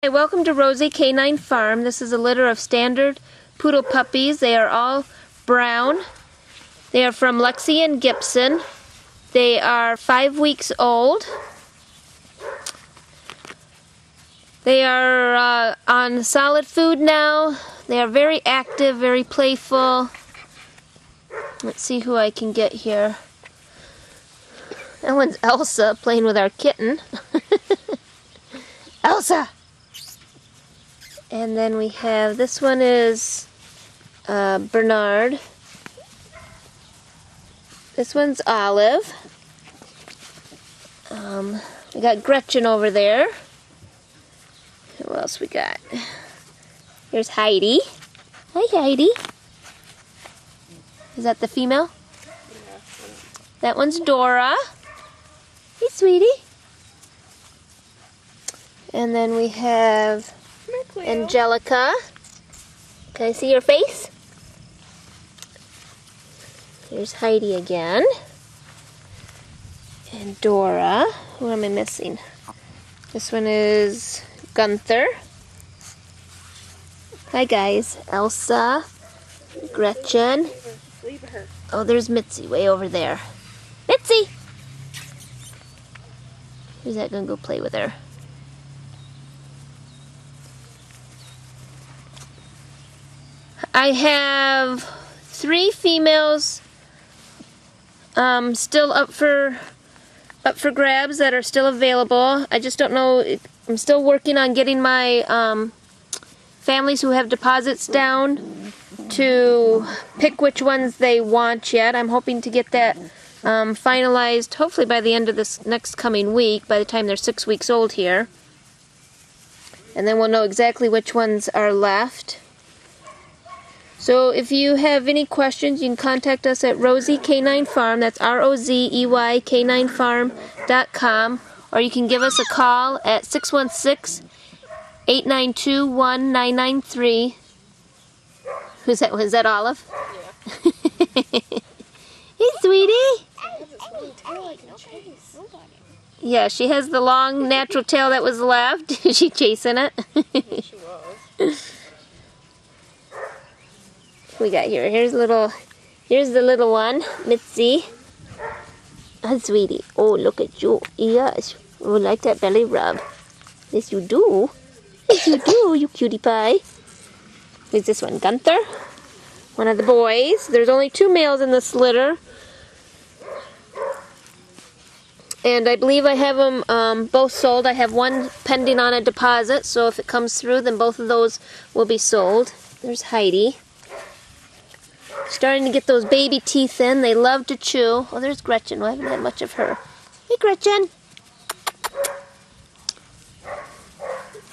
Hey, welcome to Rozey K9 Farm. This is a litter of standard poodle puppies. They are all brown. They are from Lexi and Gibson. They are 5 weeks old. They are on solid food now. They are very active, very playful. Let's see who I can get here. That one's Elsa playing with our kitten. Elsa! And then we have, this one is Bernard. This one's Olive. We got Gretchen over there. Who else we got? Here's Heidi. Hi, Heidi. Is that the female? Yeah. That one's Dora. Hey, sweetie. And then we have Angelica. Can I see your face? Here's Heidi again. And Dora. Who am I missing? This one is Gunther. Hi guys. Elsa. Gretchen. Oh, there's Mitzi way over there. Mitzi! Who's that gonna go play with her? I have 3 females still up for grabs that are still available. I just don't know. I'm still working on getting my families who have deposits down to pick which ones they want yet. I'm hoping to get that finalized hopefully by the end of this next coming week, by the time they're 6 weeks old here. And then we'll know exactly which ones are left. So if you have any questions, you can contact us at Rozey K9 Farm. That's ROZEY K9Farm.com, or you can give us a call at 616-892-1993. Who's that? Was that Olive? Yeah. Hey, sweetie. Yeah, she has the long natural tail that was left. Is she chasing it? Yeah, she was. We got here. Here's the little one, Mitzi. Oh, sweetie. Oh, look at you. Yes. Oh, like that belly rub. Yes, you do. Yes, you do, you cutie pie. Who's this one? Gunther. One of the boys. There's only 2 males in this litter. And I believe I have them both sold. I have one pending on a deposit, so if it comes through, then both of those will be sold. There's Heidi. Starting to get those baby teeth in. They love to chew. Oh, there's Gretchen. I haven't had much of her. Hey, Gretchen.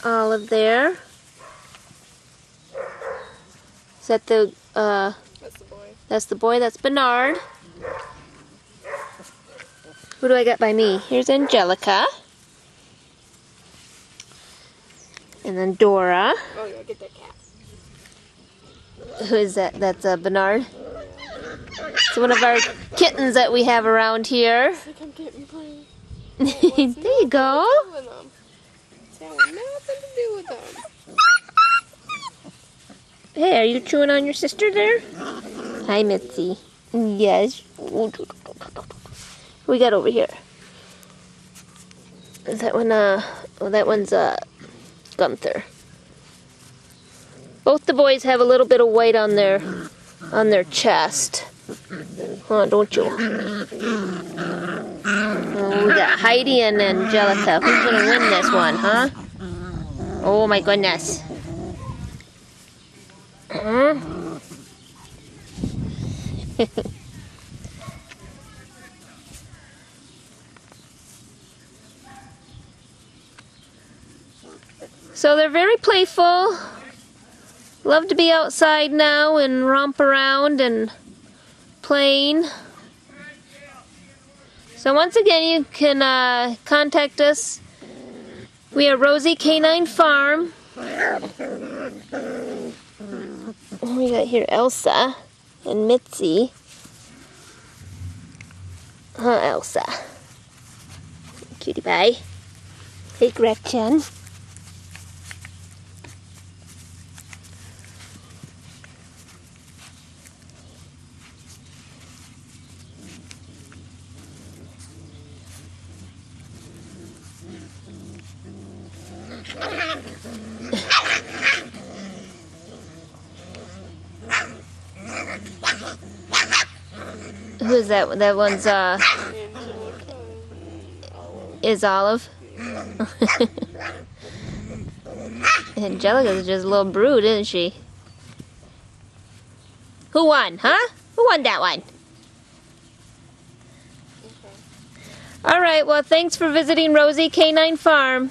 Olive there. Is that the, That's the boy. That's the boy. That's Bernard. Who do I got by me? Here's Angelica. And then Dora. Oh, yeah, get that cat. Who is that? That's Bernard. It's one of our kittens that we have around here. It's like I'm getting pretty. There you go. It's having nothing to do with them. Hey, are you chewing on your sister there? Hi, Mitzi. Yes. What we got over here? Is that one, oh, that one's Gunther. Both the boys have a little bit of white on their chest. Huh, don't you? Oh, we got Heidi and Angelica. Who's gonna win this one, huh? Oh my goodness. So they're very playful. Love to be outside now and romp around and playing. So once again, you can contact us. We are Rozey K9 Farm. We got here Elsa and Mitzi. Elsa. Cutie pie. Hey, Gretchen. Who's that? That one's is Olive. Angelica's just a little brood, isn't she? Who won, huh? Who won that one? All right, well, thanks for visiting Rozey K9 Farm.